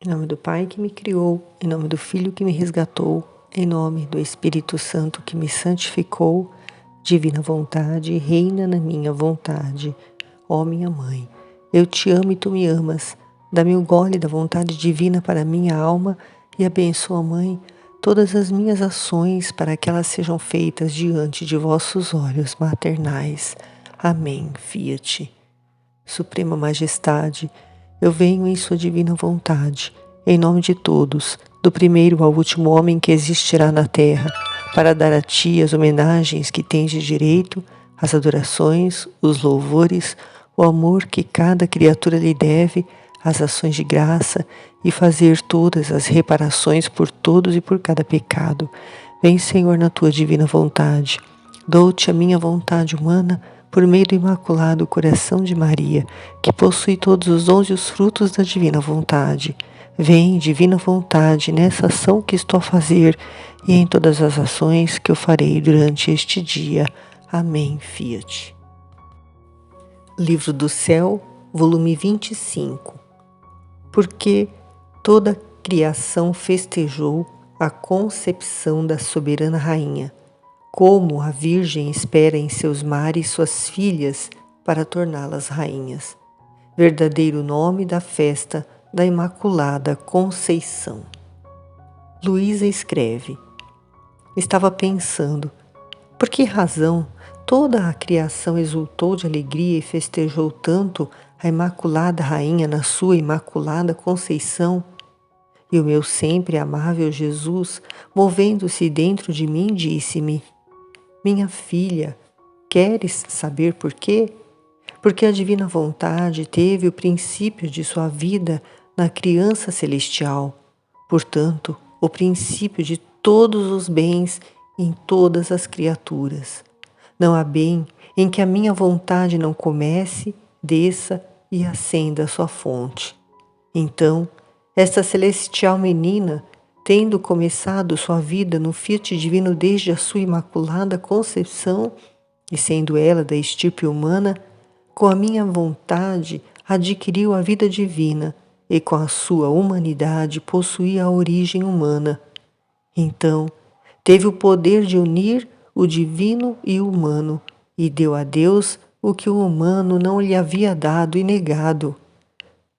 Em nome do Pai que me criou, em nome do Filho que me resgatou, em nome do Espírito Santo que me santificou, divina vontade, reina na minha vontade. Ó minha Mãe, eu te amo e tu me amas. Dá-me o gole da vontade divina para a minha alma e abençoa, Mãe, todas as minhas ações para que elas sejam feitas diante de vossos olhos maternais. Amém. Fiat. Suprema Majestade, eu venho em sua divina vontade, em nome de todos, do primeiro ao último homem que existirá na terra, para dar a ti as homenagens que tens de direito, as adorações, os louvores, o amor que cada criatura lhe deve, as ações de graça e fazer todas as reparações por todos e por cada pecado. Vem, Senhor, na tua divina vontade. Dou-te a minha vontade humana por meio do Imaculado Coração de Maria, que possui todos os dons e os frutos da divina vontade. Vem, divina vontade, nessa ação que estou a fazer e em todas as ações que eu farei durante este dia. Amém. Fiat. Livro do Céu, volume 25. Porque toda a criação festejou a concepção da soberana rainha, como a Virgem espera em seus mares suas filhas para torná-las rainhas. Verdadeiro nome da festa da Imaculada Conceição. Luísa escreve: estava pensando, por que razão toda a criação exultou de alegria e festejou tanto a Imaculada Rainha na sua Imaculada Conceição? E o meu sempre amável Jesus, movendo-se dentro de mim, disse-me: minha filha, queres saber por quê? Porque a divina vontade teve o princípio de sua vida na criança celestial, portanto, o princípio de todos os bens em todas as criaturas. Não há bem em que a minha vontade não comece, desça e acenda a sua fonte. Então, esta celestial menina, tendo começado sua vida no fiat divino desde a sua imaculada concepção, e sendo ela da estirpe humana, com a minha vontade adquiriu a vida divina e com a sua humanidade possuía a origem humana. Então, teve o poder de unir o divino e o humano, e deu a Deus o que o humano não lhe havia dado e negado.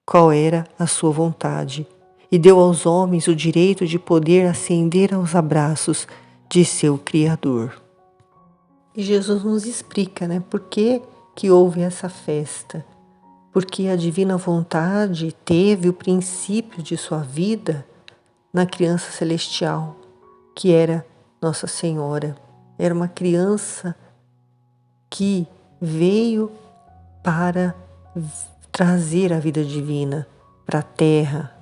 Qual era a sua vontade? E deu aos homens o direito de poder ascender aos abraços de seu Criador. E Jesus nos explica, por que houve essa festa? Porque a divina vontade teve o princípio de sua vida na criança celestial, que era Nossa Senhora. Era uma criança que veio para trazer a vida divina para a terra,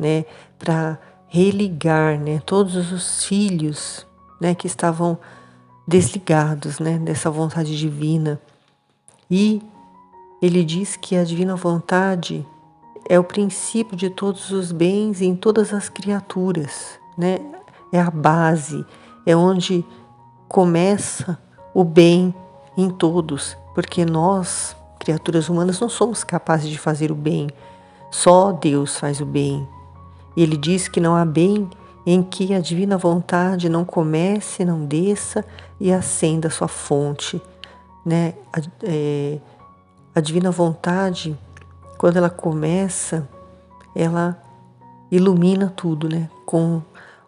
para religar, todos os filhos, que estavam desligados, dessa vontade divina. E ele diz que a divina vontade é o princípio de todos os bens em todas as criaturas, É a base, é onde começa o bem em todos, porque nós, criaturas humanas, não somos capazes de fazer o bem. Só Deus faz o bem. Ele diz que não há bem em que a divina vontade não comece, não desça e acenda a sua fonte. A divina vontade, quando ela começa, ela ilumina tudo, com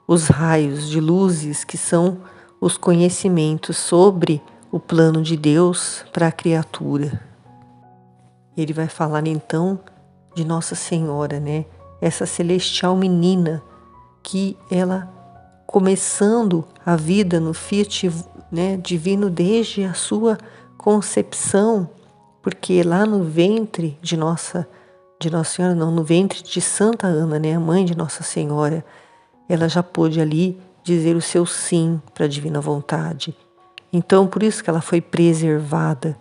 os raios de luzes que são os conhecimentos sobre o plano de Deus para a criatura. Ele vai falar então de Nossa Senhora, essa celestial menina que ela, começando a vida no fiat divino desde a sua concepção, porque lá no ventre de Nossa Senhora, não, no ventre de Santa Ana, a mãe de Nossa Senhora, ela já pôde ali dizer o seu sim para a divina vontade. Então, por isso que ela foi preservada.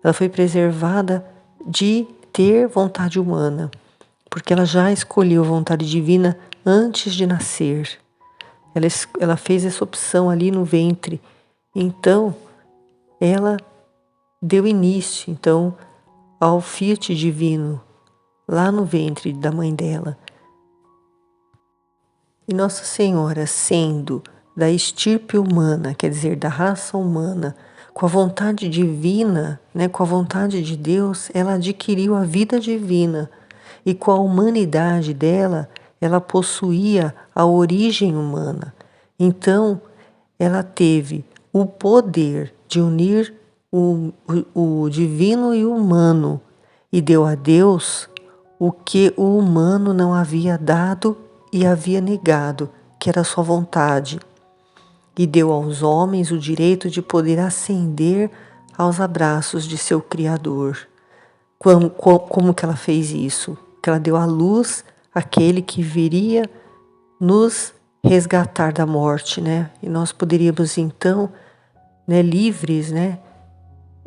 Ela foi preservada de ter vontade humana, porque ela já escolheu a vontade divina antes de nascer. Ela fez essa opção ali no ventre. Então, ela deu início ao fiat divino lá no ventre da mãe dela. E Nossa Senhora, sendo da estirpe humana, quer dizer, da raça humana, com a vontade divina, né, com a vontade de Deus, ela adquiriu a vida divina. E com a humanidade dela, ela possuía a origem humana. Então, ela teve o poder de unir o divino e o humano e deu a Deus o que o humano não havia dado e havia negado, que era a sua vontade, e deu aos homens o direito de poder ascender aos abraços de seu Criador. Como que ela fez isso? Que ela deu à luz aquele que viria nos resgatar da morte, né? E nós poderíamos então, né, livres, né,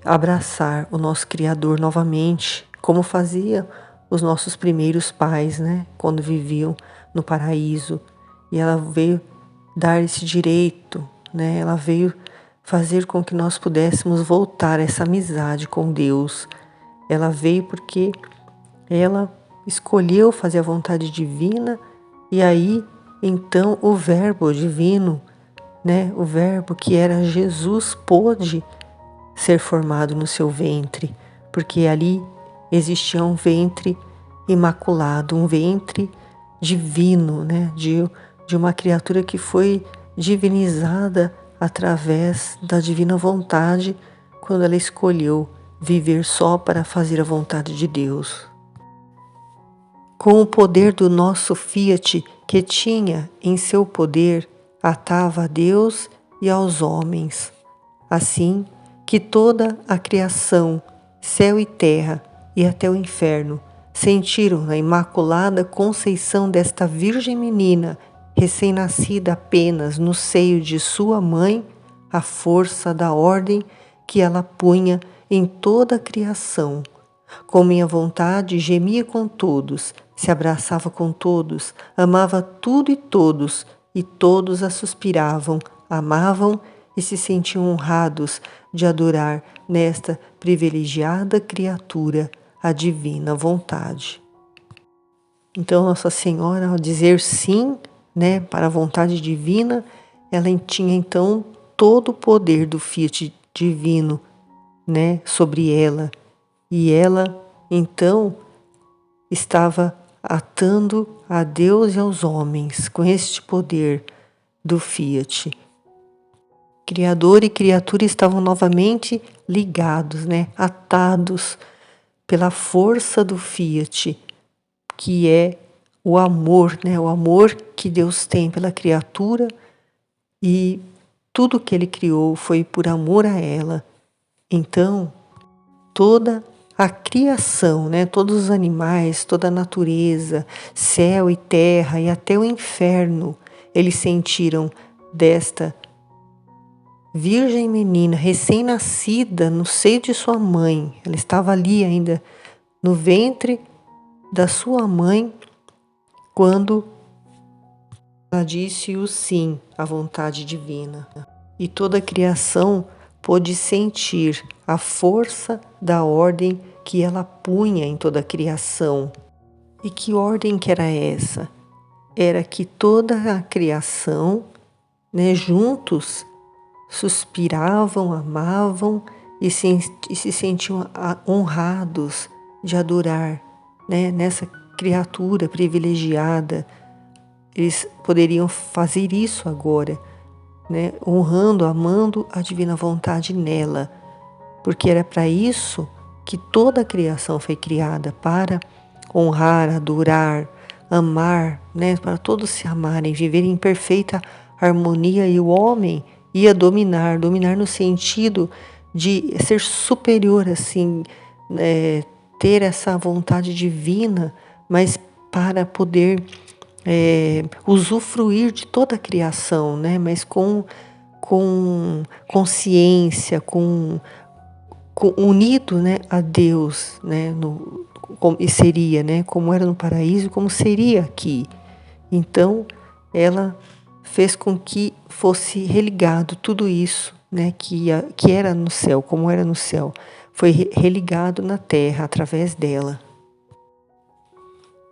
abraçar o nosso Criador novamente, como fazia os nossos primeiros pais, né, quando viviam no paraíso. E ela veio dar esse direito, né? Ela veio fazer com que nós pudéssemos voltar a essa amizade com Deus. Ela veio porque ela escolheu fazer a vontade divina e aí então o Verbo divino, né, o Verbo que era Jesus, pôde ser formado no seu ventre, porque ali existia um ventre imaculado, um ventre divino, né, de uma criatura que foi divinizada através da divina vontade, quando ela escolheu viver só para fazer a vontade de Deus. Com o poder do nosso Fiat, que tinha em seu poder, atava a Deus e aos homens. Assim que toda a criação, céu e terra e até o inferno, sentiram na imaculada conceição desta Virgem menina, recém-nascida apenas no seio de sua mãe, a força da ordem que ela punha em toda a criação. Com minha vontade, gemia com todos, se abraçava com todos, amava tudo e todos a suspiravam, amavam e se sentiam honrados de adorar nesta privilegiada criatura a divina vontade. Então, Nossa Senhora, ao dizer sim, né, para a vontade divina, ela tinha então todo o poder do Fiat divino, né, sobre ela. E ela, então, estava atando a Deus e aos homens com este poder do Fiat. Criador e criatura estavam novamente ligados, né, atados pela força do Fiat, que é o amor, né, o amor que Deus tem pela criatura, e tudo que Ele criou foi por amor a ela. Então, toda a criação, né, todos os animais, toda a natureza, céu e terra e até o inferno, eles sentiram desta Virgem menina, recém-nascida no seio de sua mãe. Ela estava ali ainda no ventre da sua mãe quando ela disse o sim à vontade divina. E toda a criação pôde sentir a força da ordem que ela punha em toda a criação. E que ordem que era essa? Era que toda a criação, né, juntos, suspiravam, amavam e se sentiam honrados de adorar, né, nessa criatura privilegiada. Eles poderiam fazer isso agora, né, honrando, amando a divina vontade nela, porque era para isso que toda a criação foi criada, para honrar, adorar, amar, né, para todos se amarem, viverem em perfeita harmonia, e o homem ia dominar no sentido de ser superior, assim, ter essa vontade divina, mas para poder usufruir de toda a criação, né? Mas com consciência, unido, né, a Deus, né? E seria, né? Como era no paraíso, como seria aqui. Então, ela fez com que fosse religado tudo isso, né? Que era no céu, como era no céu, foi religado na terra através dela.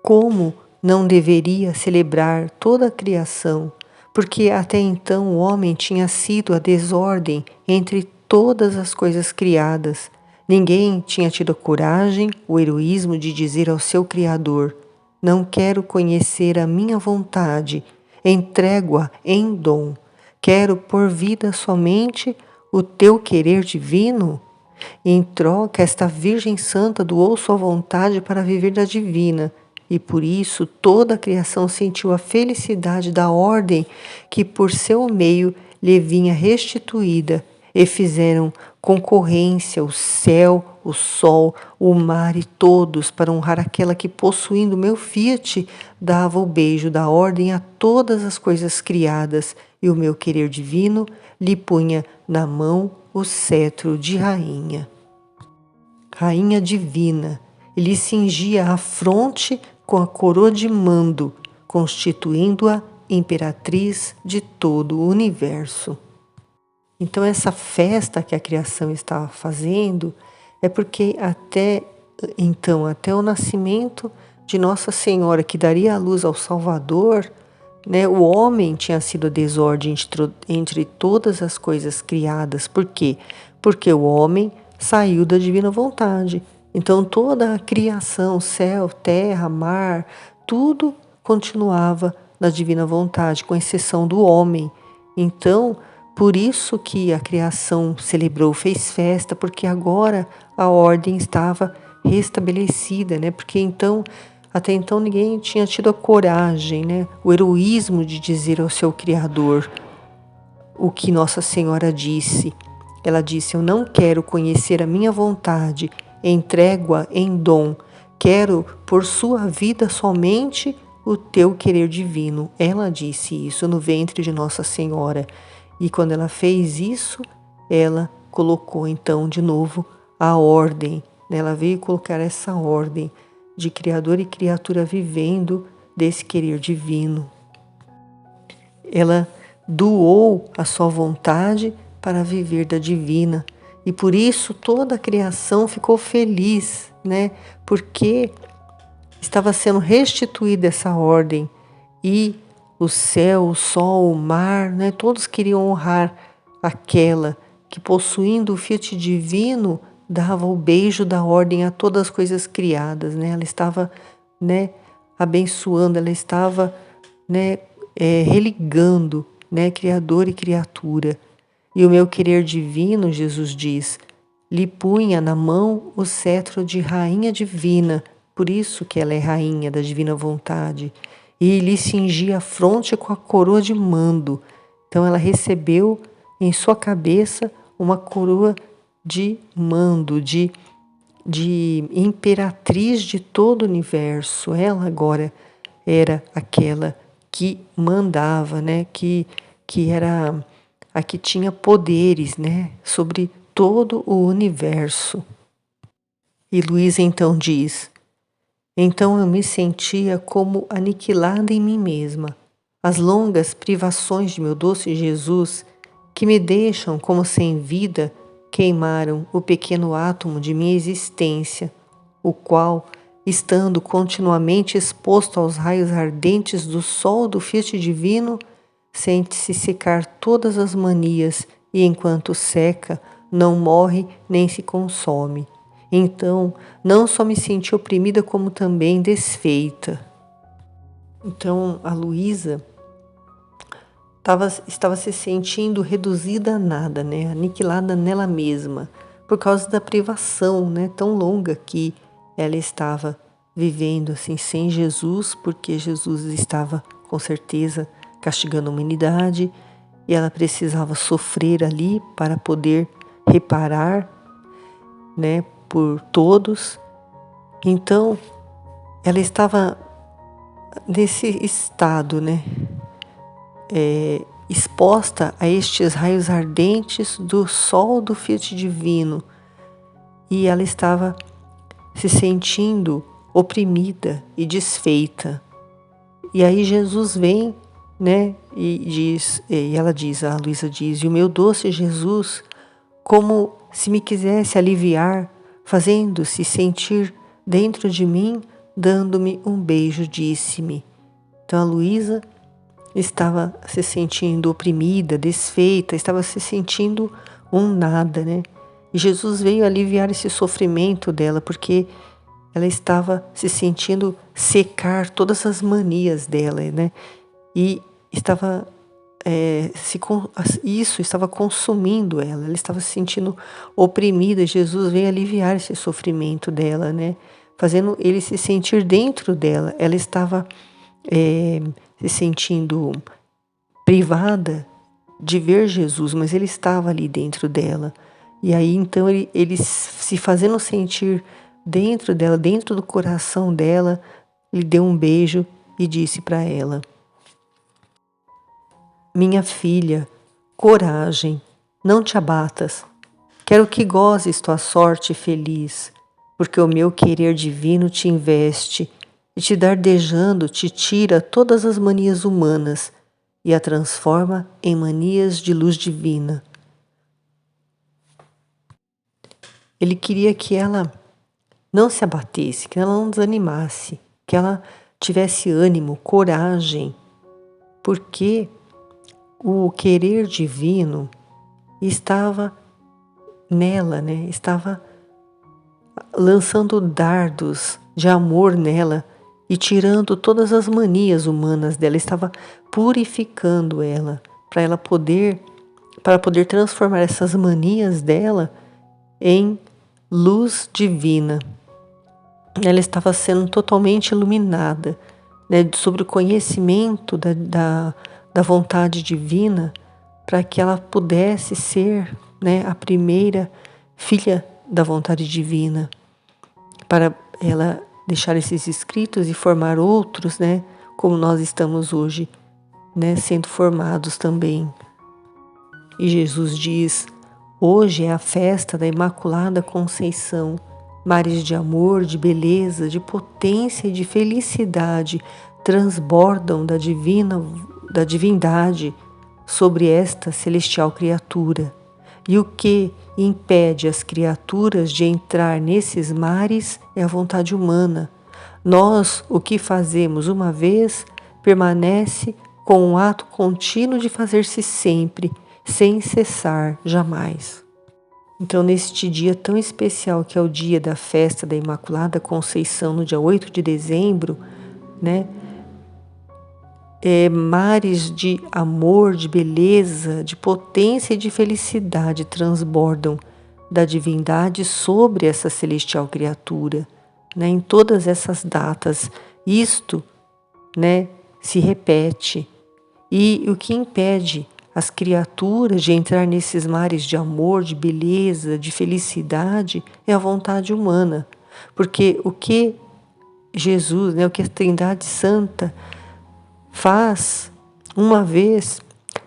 Como não deveria celebrar toda a criação, porque até então o homem tinha sido a desordem entre todas as coisas criadas. Ninguém tinha tido a coragem, o heroísmo de dizer ao seu Criador: não quero conhecer a minha vontade, entrego-a em dom. Quero por vida somente o teu querer divino. Em troca, esta Virgem Santa doou sua vontade para viver da divina, e por isso toda a criação sentiu a felicidade da ordem que por seu meio lhe vinha restituída, e fizeram concorrência o céu, o sol, o mar e todos para honrar aquela que, possuindo meu fiat, dava o beijo da ordem a todas as coisas criadas, e o meu querer divino lhe punha na mão o cetro de rainha. Rainha divina, e lhe cingia a fronte com a coroa de mando, constituindo-a imperatriz de todo o universo. Então essa festa que a criação estava fazendo é porque até o nascimento de Nossa Senhora, que daria a luz ao Salvador, né, o homem tinha sido a desordem entre todas as coisas criadas. Por quê? Porque o homem saiu da divina vontade. Então toda a criação, céu, terra, mar, tudo continuava na divina vontade, com exceção do homem. Então, por isso que a criação celebrou, fez festa, porque agora a ordem estava restabelecida, né? Porque até então ninguém tinha tido a coragem, né? O heroísmo de dizer ao seu Criador o que Nossa Senhora disse. Ela disse: eu não quero conhecer a minha vontade, entrego-a em dom, quero por sua vida somente o teu querer divino. Ela disse isso no ventre de Nossa Senhora. E quando ela fez isso, ela colocou então de novo a ordem, né? Ela veio colocar essa ordem de Criador e criatura vivendo desse querer divino. Ela doou a sua vontade para viver da divina, e por isso toda a criação ficou feliz, né? Porque estava sendo restituída essa ordem, e o céu, o sol, o mar, né? Todos queriam honrar aquela que, possuindo o fiat divino, dava o beijo da ordem a todas as coisas criadas, né? Ela estava, né, abençoando, ela estava, né, religando, né, Criador e criatura. E o meu querer divino, Jesus diz, lhe punha na mão o cetro de rainha divina, por isso que ela é rainha da divina vontade, e lhe cingia a fronte com a coroa de mando. Então ela recebeu em sua cabeça uma coroa de mando, de imperatriz de todo o universo. Ela agora era aquela que mandava, né? Que era a que tinha poderes, né? Sobre todo o universo. E Luísa então diz: então eu me sentia como aniquilada em mim mesma. As longas privações de meu doce Jesus, que me deixam como sem vida, queimaram o pequeno átomo de minha existência, o qual, estando continuamente exposto aos raios ardentes do sol do fiat divino, sente-se secar todas as manias e, enquanto seca, não morre nem se consome. Então, não só me senti oprimida, como também desfeita. Então, a Luísa estava se sentindo reduzida a nada, né? Aniquilada nela mesma, por causa da privação, né, tão longa que ela estava vivendo assim, sem Jesus, porque Jesus estava, com certeza, castigando a humanidade, e ela precisava sofrer ali para poder reparar, né, por todos. Então, ela estava nesse estado, né, exposta a estes raios ardentes do sol do fiat divino, e ela estava se sentindo oprimida e desfeita. E aí Jesus vem, né, e ela diz, a Luísa diz: e o meu doce Jesus, como se me quisesse aliviar, fazendo-se sentir dentro de mim dando-me um beijo, disse-me. Então a Luísa estava se sentindo oprimida, desfeita, estava se sentindo um nada, né? E Jesus veio aliviar esse sofrimento dela, porque ela estava se sentindo secar todas as manias dela, né? E estava isso estava consumindo ela. Ela estava se sentindo oprimida. Jesus veio aliviar esse sofrimento dela, né? Fazendo ele se sentir dentro dela. Ela estava se sentindo privada de ver Jesus, mas ele estava ali dentro dela. E aí então ele se fazendo sentir dentro dela, dentro do coração dela, ele deu um beijo e disse para ela: minha filha, coragem, não te abatas. Quero que gozes tua sorte feliz, porque o meu querer divino te investe e te dardejando te tira todas as manias humanas e a transforma em manias de luz divina. Ele queria que ela não se abatesse, que ela não desanimasse, que ela tivesse ânimo, coragem, porque o querer divino estava nela, né? Estava lançando dardos de amor nela e tirando todas as manias humanas dela, estava purificando ela para poder transformar essas manias dela em luz divina. Ela estava sendo totalmente iluminada, né, sobre o conhecimento da vontade divina, para que ela pudesse ser, né, a primeira filha da vontade divina, para ela deixar esses escritos e formar outros, né, como nós estamos hoje, né, sendo formados também. E Jesus diz: hoje é a festa da Imaculada Conceição. Mares de amor, de beleza, de potência e de felicidade transbordam da divindade sobre esta celestial criatura. E o que impede as criaturas de entrar nesses mares é a vontade humana. Nós, o que fazemos uma vez, permanece com um ato contínuo de fazer-se sempre, sem cessar jamais. Então, neste dia tão especial, que é o dia da festa da Imaculada Conceição, no dia 8 de dezembro, né? Mares de amor, de beleza, de potência e de felicidade transbordam da divindade sobre essa celestial criatura, né? Em todas essas datas, isto, né, se repete. E o que impede as criaturas de entrar nesses mares de amor, de beleza, de felicidade, é a vontade humana. Porque o que Jesus, né, o que a Trindade Santa faz uma vez,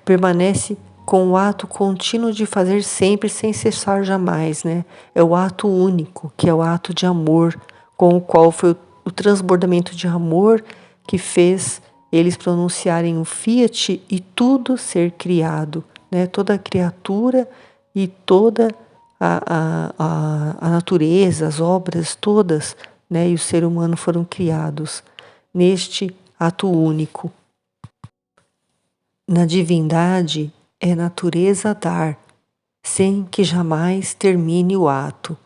permanece com o ato contínuo de fazer sempre, sem cessar jamais, né? É o ato único, que é o ato de amor, com o qual foi o transbordamento de amor que fez eles pronunciarem o Fiat e tudo ser criado, né? Toda a criatura e toda a natureza, as obras todas, né? E o ser humano foram criados neste ato único. Na divindade é natureza dar, sem que jamais termine o ato.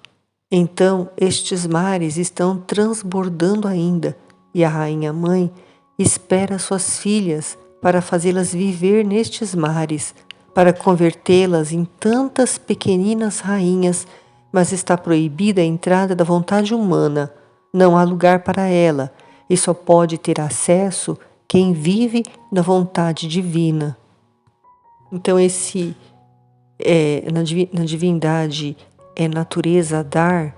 Então estes mares estão transbordando ainda, e a Rainha Mãe espera suas filhas para fazê-las viver nestes mares, para convertê-las em tantas pequeninas rainhas, mas está proibida a entrada da vontade humana. Não há lugar para ela, e só pode ter acesso quem vive na vontade divina. Então na divindade é natureza dar,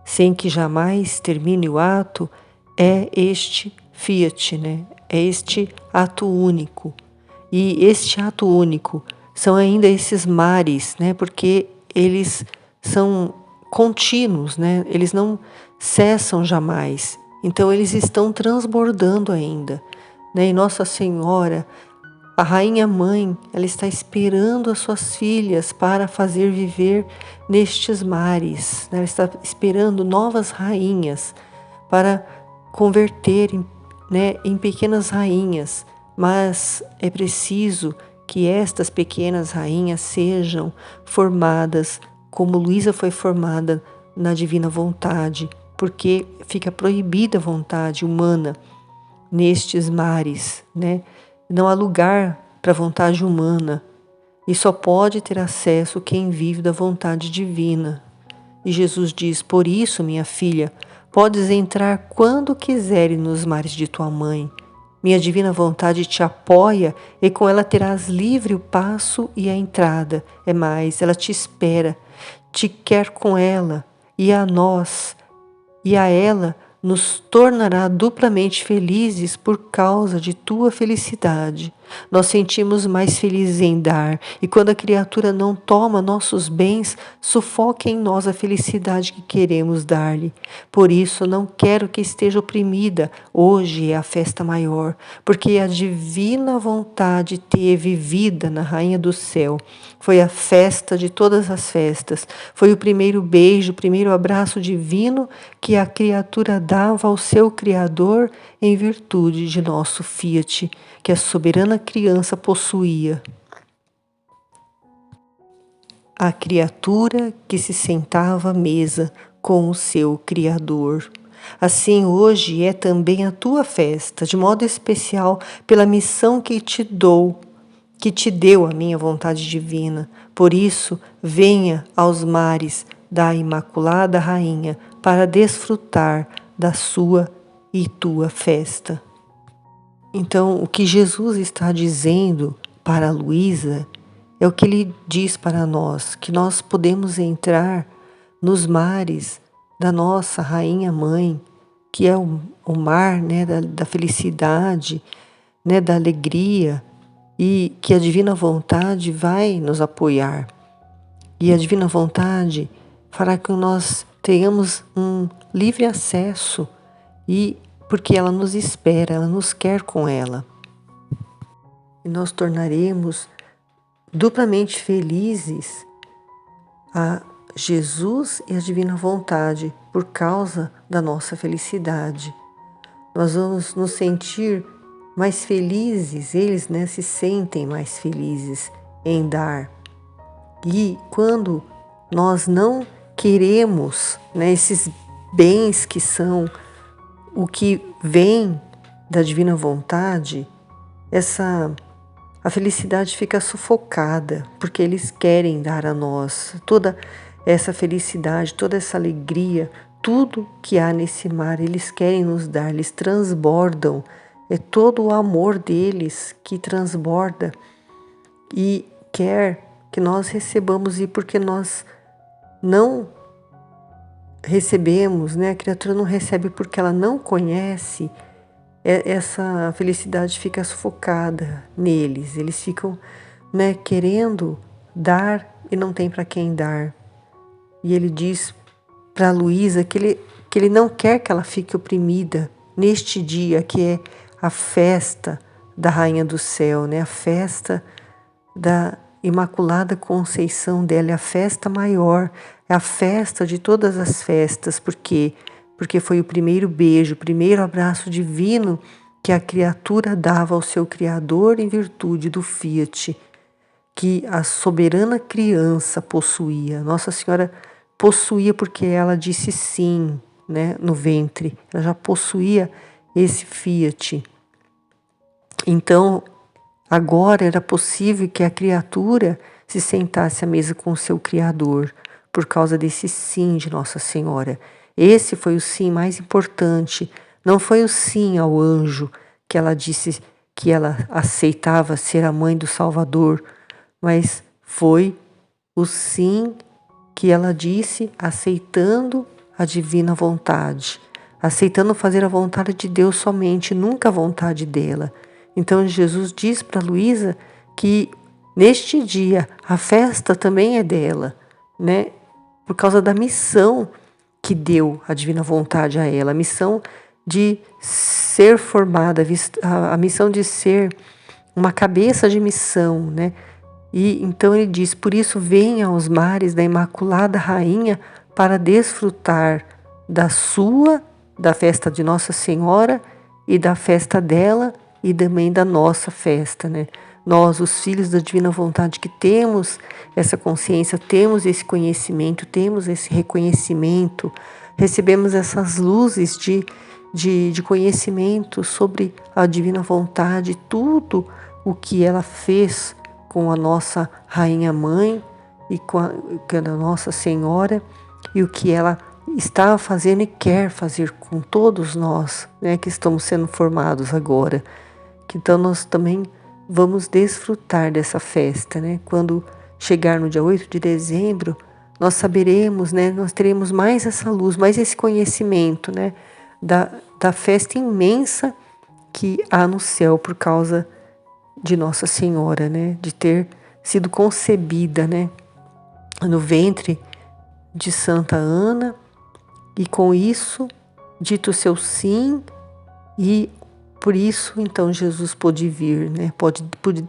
sem que jamais termine o ato, é este Fiat, né? É este ato único. E este ato único são ainda esses mares, né? Porque eles são contínuos, né? Eles não cessam jamais. Então eles estão transbordando ainda, né? E Nossa Senhora, a Rainha Mãe, ela está esperando as suas filhas para fazer viver nestes mares, né? Ela está esperando novas rainhas para converter em pequenas rainhas, mas é preciso que estas pequenas rainhas sejam formadas como Luísa foi formada na divina vontade, porque fica proibida a vontade humana nestes mares, Não há lugar para a vontade humana e só pode ter acesso quem vive da vontade divina. E Jesus diz: por isso, minha filha, podes entrar quando quiseres nos mares de tua mãe. Minha divina vontade te apoia e com ela terás livre o passo e a entrada. É mais, ela te espera, te quer com ela e a nós, e a ela nos tornará duplamente felizes por causa de tua felicidade. Nós sentimos mais felizes em dar, e quando a criatura não toma nossos bens, sufoca em nós a felicidade que queremos dar-lhe. Por isso, não quero que esteja oprimida. Hoje é a festa maior, porque a divina vontade teve vida na Rainha do Céu. Foi a festa de todas as festas. Foi o primeiro beijo, o primeiro abraço divino que a criatura dava ao seu Criador em virtude de nosso Fiat, que a soberana criança possuía. A criatura que se sentava à mesa com o seu Criador. Assim, hoje é também a tua festa, de modo especial pela missão que te deu a minha vontade divina. Por isso, venha aos mares da Imaculada Rainha para desfrutar da sua e tua festa. Então, o que Jesus está dizendo para Luísa é o que ele diz para nós, que nós podemos entrar nos mares da nossa Rainha Mãe, que é o mar da felicidade, da alegria, e que a divina vontade vai nos apoiar. E a divina vontade fará que nós tenhamos um livre acesso, e porque ela nos espera, ela nos quer com ela. E nós tornaremos duplamente felizes a Jesus e a divina vontade por causa da nossa felicidade. Nós vamos nos sentir mais felizes, eles se sentem mais felizes em dar. E quando nós não queremos esses bens que são o que vem da divina vontade, a felicidade fica sufocada, porque eles querem dar a nós toda essa felicidade, toda essa alegria, tudo que há nesse mar, eles querem nos dar, eles transbordam, é todo o amor deles que transborda e quer que nós recebamos, e porque nós não recebemos, a criatura não recebe porque ela não conhece, essa felicidade fica sufocada neles. Eles ficam querendo dar e não tem para quem dar. E ele diz para Luísa que ele não quer que ela fique oprimida neste dia, que é a festa da Rainha do Céu, a festa da Imaculada Conceição dela, é a festa maior, é a festa de todas as festas, porque foi o primeiro beijo, o primeiro abraço divino que a criatura dava ao seu Criador em virtude do Fiat, que a soberana criança possuía. Nossa Senhora possuía porque ela disse sim, no ventre, ela já possuía esse Fiat. Então, agora era possível que a criatura se sentasse à mesa com o seu Criador, por causa desse sim de Nossa Senhora. Esse foi o sim mais importante. Não foi o sim ao anjo, que ela disse que ela aceitava ser a mãe do Salvador, mas foi o sim que ela disse aceitando a divina vontade, aceitando fazer a vontade de Deus somente, nunca a vontade dela. Então Jesus diz para Luísa que neste dia a festa também é dela, por causa da missão que deu a divina vontade a ela, a missão de ser formada, a missão de ser uma cabeça de missão, E então ele diz: por isso venha aos mares da Imaculada Rainha para desfrutar da sua da festa de Nossa Senhora e da festa dela e também da nossa festa, né? Nós, os filhos da Divina Vontade, que temos essa consciência, temos esse conhecimento, temos esse reconhecimento, recebemos essas luzes de conhecimento sobre a Divina Vontade, tudo o que ela fez com a nossa Rainha Mãe e com a Nossa Senhora, e o que ela está fazendo e quer fazer com todos nós, né, que estamos sendo formados agora. Então nós também vamos desfrutar dessa festa, né? Quando chegar no dia 8 de dezembro, nós saberemos, né? Nós teremos mais essa luz, mais esse conhecimento, né? Da festa imensa que há no céu por causa de Nossa Senhora, né? De ter sido concebida, né? No ventre de Santa Ana, e com isso dito o seu sim, e por isso então Jesus pôde vir, né?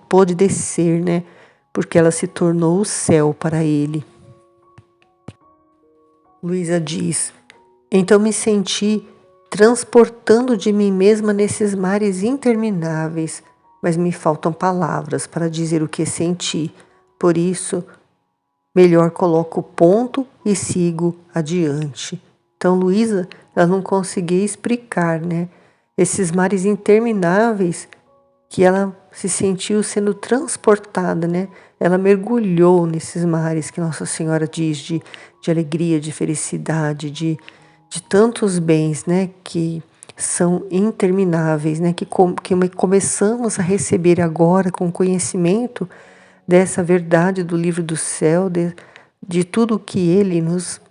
Pôde descer, né? Porque ela se tornou o céu para ele. Luísa diz: então me senti transportando de mim mesma nesses mares intermináveis, mas me faltam palavras para dizer o que senti. Por isso, melhor coloco o ponto e sigo adiante. Então, Luísa, ela não conseguia explicar, né? Esses mares intermináveis que ela se sentiu sendo transportada, né? Ela mergulhou nesses mares que Nossa Senhora diz de alegria, de felicidade, de tantos bens, né? Que são intermináveis, né? Que começamos a receber agora com conhecimento dessa verdade do livro do céu, de tudo que Ele nos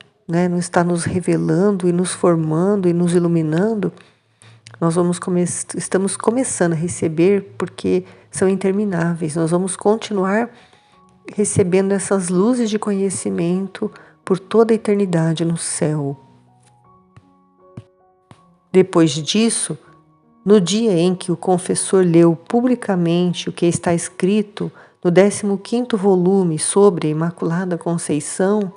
está nos revelando e nos formando e nos iluminando. Nós estamos começando a receber porque são intermináveis. Nós vamos continuar recebendo essas luzes de conhecimento por toda a eternidade no céu. Depois disso, no dia em que o confessor leu publicamente o que está escrito no 15º volume sobre a Imaculada Conceição,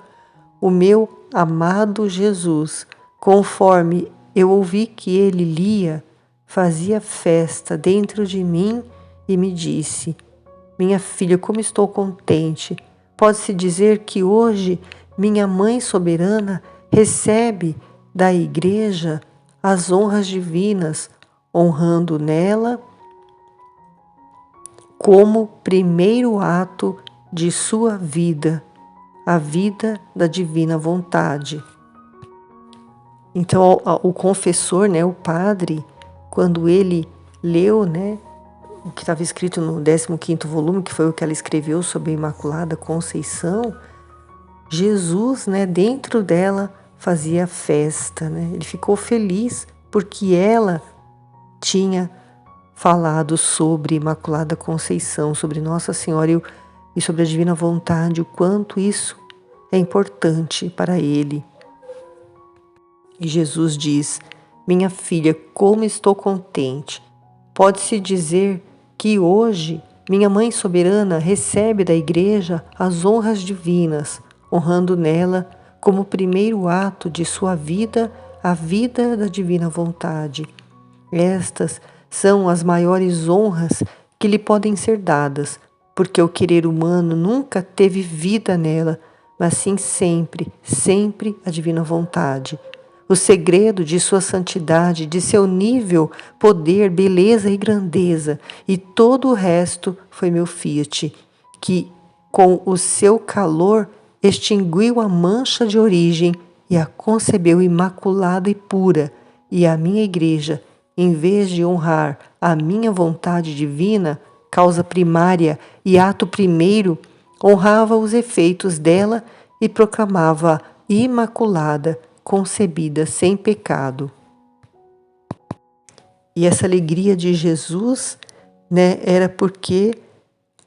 o meu amado Jesus, conforme eu ouvi que ele lia, fazia festa dentro de mim e me disse: minha filha, como estou contente. Pode-se dizer que hoje minha Mãe Soberana recebe da Igreja as honras divinas, honrando nela como primeiro ato de sua vida, a vida da Divina Vontade. Então, o confessor, né, o padre, quando ele leu, né, o que estava escrito no 15º volume, que foi o que ela escreveu sobre a Imaculada Conceição, Jesus, né, dentro dela fazia festa, né? Ele ficou feliz porque ela tinha falado sobre Imaculada Conceição, sobre Nossa Senhora e sobre a Divina Vontade, o quanto isso é importante para ele. E Jesus diz: minha filha, como estou contente. Pode-se dizer que hoje minha Mãe Soberana recebe da Igreja as honras divinas, honrando nela como primeiro ato de sua vida a vida da Divina Vontade. Estas são as maiores honras que lhe podem ser dadas, porque o querer humano nunca teve vida nela, mas sim sempre, sempre a Divina Vontade. O segredo de sua santidade, de seu nível, poder, beleza e grandeza, e todo o resto foi meu Fiat, que com o seu calor extinguiu a mancha de origem e a concebeu imaculada e pura, e a minha Igreja, em vez de honrar a minha vontade divina, causa primária e ato primeiro, honrava os efeitos dela e proclamava imaculada, concebida sem pecado. E essa alegria de Jesus, né, era porque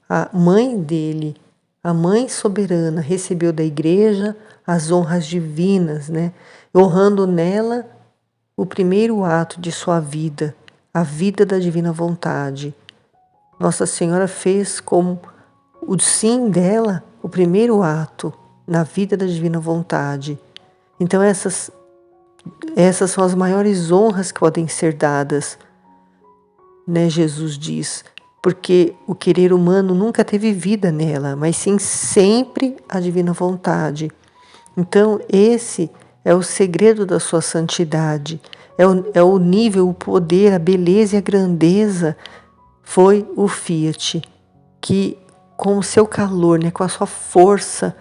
a mãe dele, a Mãe Soberana, recebeu da Igreja as honras divinas, né, honrando nela o primeiro ato de sua vida, a vida da Divina Vontade. Nossa Senhora fez como o sim dela o primeiro ato na vida da Divina Vontade. Então Essas são as maiores honras que podem ser dadas, né? Jesus diz, porque o querer humano nunca teve vida nela, mas sim sempre a divina vontade. Então, esse é o segredo da sua santidade, é o nível, o poder, a beleza e a grandeza. Foi o Fiat que, com o seu calor, né, com a sua força,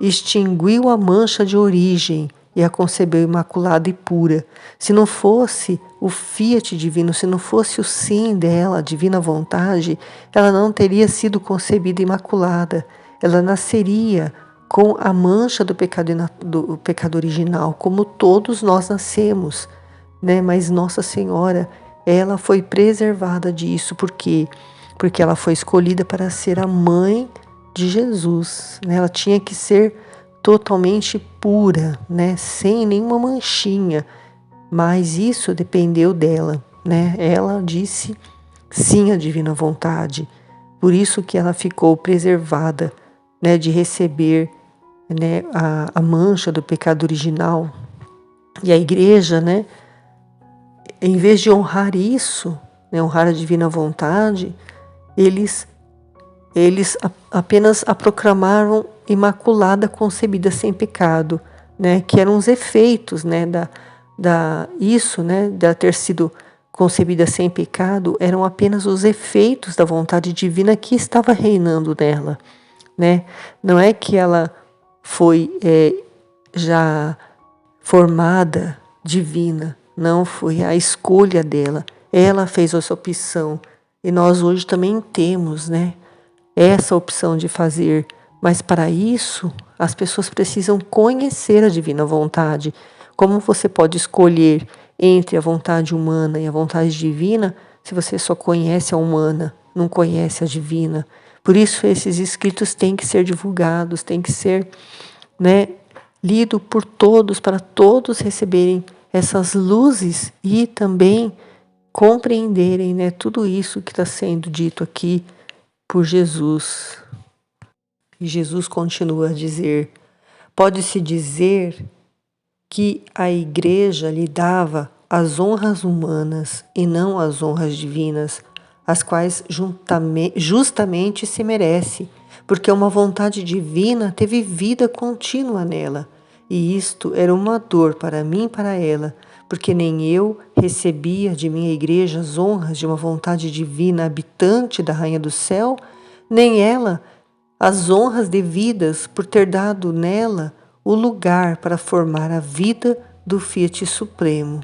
extinguiu a mancha de origem e a concebeu imaculada e pura. Se não fosse o Fiat divino, se não fosse o sim dela, a divina vontade, ela não teria sido concebida imaculada. Ela nasceria com a mancha do pecado original, como todos nós nascemos, né? Mas Nossa Senhora, ela foi preservada disso. Por quê? Porque ela foi escolhida para ser a mãe de Jesus, né? Ela tinha que ser totalmente pura, né? Sem nenhuma manchinha, mas isso dependeu dela, né? Ela disse sim à divina vontade, por isso que ela ficou preservada, né? De receber, né? A mancha do pecado original. E a igreja, né? Em vez de honrar isso, né? Honrar a divina vontade, eles apenas a proclamaram imaculada, concebida sem pecado, né? Que eram os efeitos, né? Isso, né? De ter sido concebida sem pecado, eram apenas os efeitos da vontade divina que estava reinando nela, né? Não é que ela foi já formada divina, não, foi a escolha dela. Ela fez essa opção e nós hoje também temos, né? Essa opção de fazer, mas para isso as pessoas precisam conhecer a divina vontade. Como você pode escolher entre a vontade humana e a vontade divina se você só conhece a humana, não conhece a divina? Por isso esses escritos têm que ser divulgados, têm que ser, né, lido por todos, para todos receberem essas luzes e também compreenderem, né, tudo isso que está sendo dito aqui por Jesus. E Jesus continua a dizer: pode-se dizer que a igreja lhe dava as honras humanas e não as honras divinas, as quais justamente se merece, porque uma vontade divina teve vida contínua nela, e isto era uma dor para mim e para ela, porque nem eu recebia de minha igreja as honras de uma vontade divina habitante da Rainha do Céu, nem ela as honras devidas por ter dado nela o lugar para formar a vida do Fiat Supremo.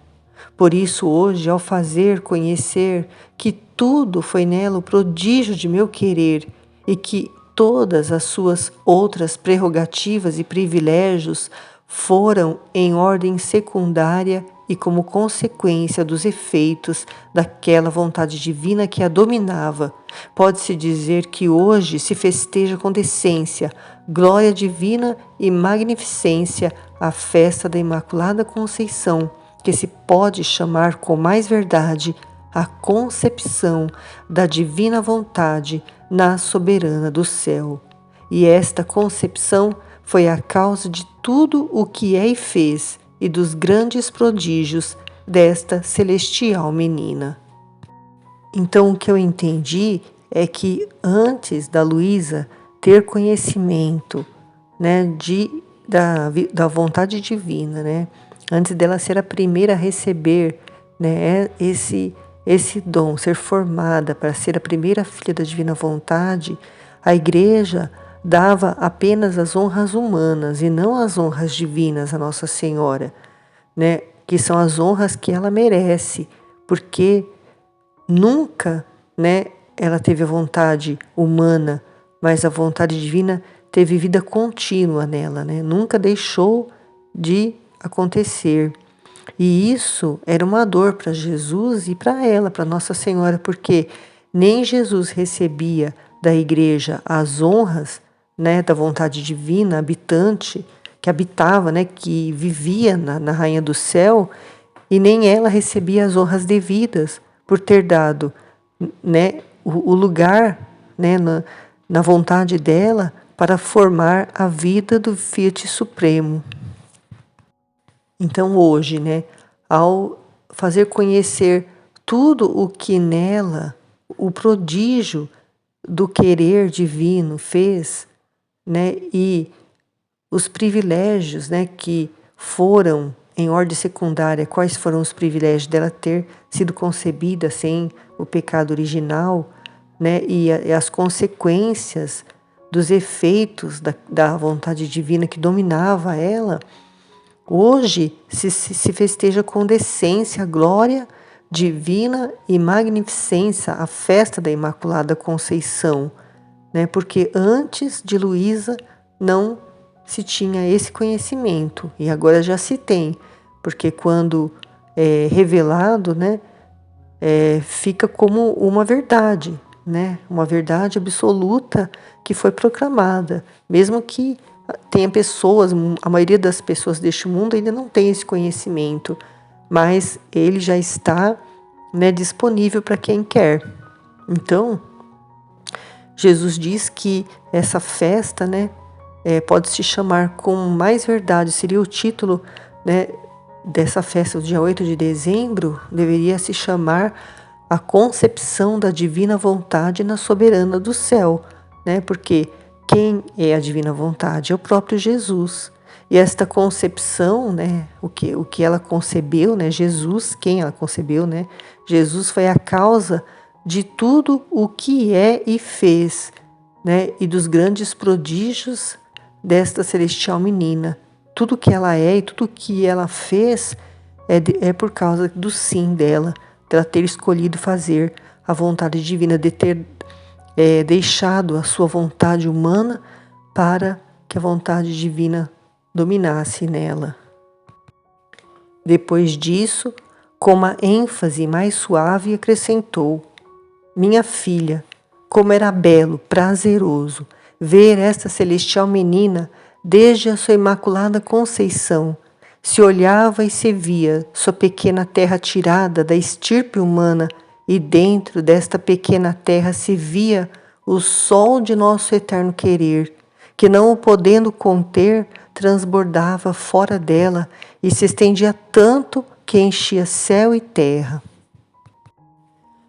Por isso, hoje, ao fazer conhecer que tudo foi nela o prodígio de meu querer e que todas as suas outras prerrogativas e privilégios foram em ordem secundária e como consequência dos efeitos daquela vontade divina que a dominava, pode-se dizer que hoje se festeja com decência, glória divina e magnificência a festa da Imaculada Conceição, que se pode chamar com mais verdade a concepção da divina vontade na soberana do céu. E esta concepção foi a causa de tudo o que é e fez, e dos grandes prodígios desta celestial menina. Então, o que eu entendi é que antes da Luísa ter conhecimento, né, da vontade divina, né, antes dela ser a primeira a receber, né, esse dom, ser formada para ser a primeira filha da divina vontade, a igreja dava apenas as honras humanas e não as honras divinas a Nossa Senhora, né? Que são as honras que ela merece, porque nunca, né, ela teve a vontade humana, mas a vontade divina teve vida contínua nela, né? Nunca deixou de acontecer. E isso era uma dor para Jesus e para ela, para Nossa Senhora, porque nem Jesus recebia da igreja as honras, né, da vontade divina habitante, que habitava, né, que vivia na Rainha do Céu, e nem ela recebia as honras devidas por ter dado, né, o lugar, né, na vontade dela para formar a vida do Fiat Supremo. Então hoje, né, ao fazer conhecer tudo o que nela, o prodígio do querer divino fez, né, e os privilégios, né, que foram em ordem secundária, quais foram os privilégios dela ter sido concebida sem o pecado original, né, e as consequências dos efeitos da vontade divina que dominava ela. Hoje se festeja com decência, glória divina e magnificência a festa da Imaculada Conceição, né? Porque antes de Luísa não se tinha esse conhecimento e agora já se tem, porque quando é revelado, né, fica como uma verdade, né? Uma verdade absoluta que foi proclamada, mesmo que tenha pessoas, a maioria das pessoas deste mundo ainda não tem esse conhecimento, mas ele já está, né, disponível para quem quer. Então, Jesus diz que essa festa, né, pode se chamar com mais verdade, seria o título, né, dessa festa, o dia 8 de dezembro, deveria se chamar a concepção da divina vontade na soberana do céu, né, porque quem é a divina vontade? É o próprio Jesus. E esta concepção, né, o que ela concebeu, né, Jesus, quem ela concebeu, né, Jesus foi a causa de tudo o que é e fez, né, e dos grandes prodígios desta celestial menina. Tudo que ela é e tudo que ela fez é por causa do sim dela ter escolhido fazer a vontade divina, de ter deixado a sua vontade humana para que a vontade divina dominasse nela. Depois disso, com uma ênfase mais suave, acrescentou: minha filha, como era belo, prazeroso ver esta celestial menina desde a sua imaculada conceição. Se olhava e se via sua pequena terra tirada da estirpe humana, e dentro desta pequena terra se via o sol de nosso eterno querer, que não o podendo conter, transbordava fora dela e se estendia tanto que enchia céu e terra.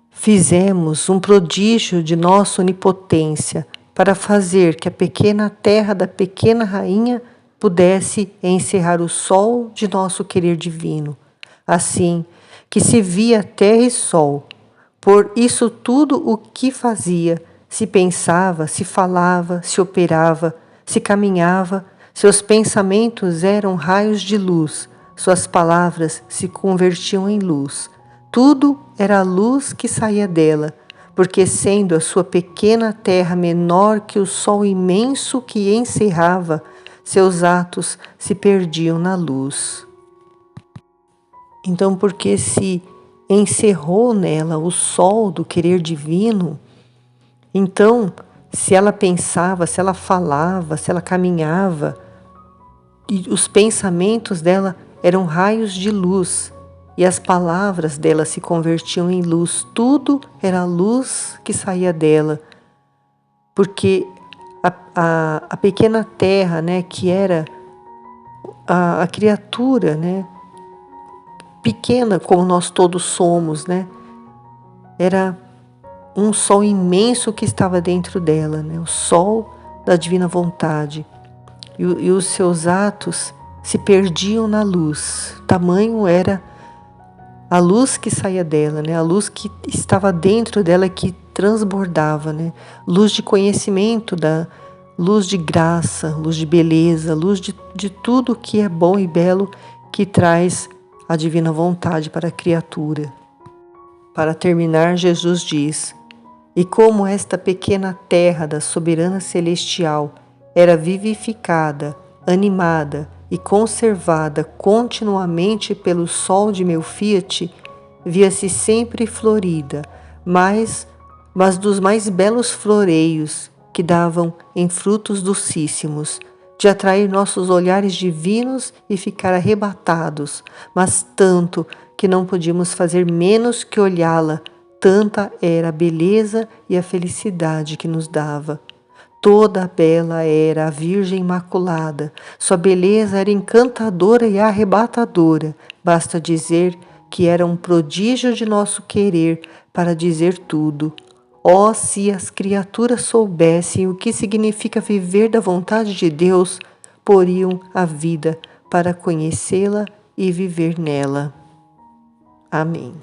Fizemos um prodígio de nossa onipotência para fazer que a pequena terra da pequena rainha pudesse encerrar o sol de nosso querer divino, assim que se via terra e sol. Por isso tudo o que fazia, se pensava, se falava, se operava, se caminhava, seus pensamentos eram raios de luz, suas palavras se convertiam em luz. Tudo era a luz que saía dela, porque sendo a sua pequena terra menor que o sol imenso que encerrava, seus atos se perdiam na luz. Então, porque se encerrou nela o sol do querer divino, então, se ela pensava, se ela falava, se ela caminhava, e os pensamentos dela eram raios de luz, e as palavras dela se convertiam em luz, tudo era a luz que saía dela, porque a pequena terra, né, que era a criatura, né, pequena como nós todos somos, né, era um sol imenso que estava dentro dela, né, o sol da divina vontade, e os seus atos se perdiam na luz, tamanho era a luz que saía dela, né, a luz que estava dentro dela, que transbordava, né, luz de conhecimento, luz de graça, luz de beleza, luz de tudo que é bom e belo, que traz a divina vontade para a criatura. Para terminar, Jesus diz: e como esta pequena terra da soberana celestial era vivificada, animada e conservada continuamente pelo sol de meu fiat, via-se sempre florida, mas dos mais belos floreios que davam em frutos docíssimos, de atrair nossos olhares divinos e ficar arrebatados, mas tanto que não podíamos fazer menos que olhá-la, tanta era a beleza e a felicidade que nos dava. Toda bela era a Virgem Imaculada, sua beleza era encantadora e arrebatadora. Basta dizer que era um prodígio de nosso querer para dizer tudo. Oh, se as criaturas soubessem o que significa viver da vontade de Deus, poriam a vida para conhecê-la e viver nela. Amém.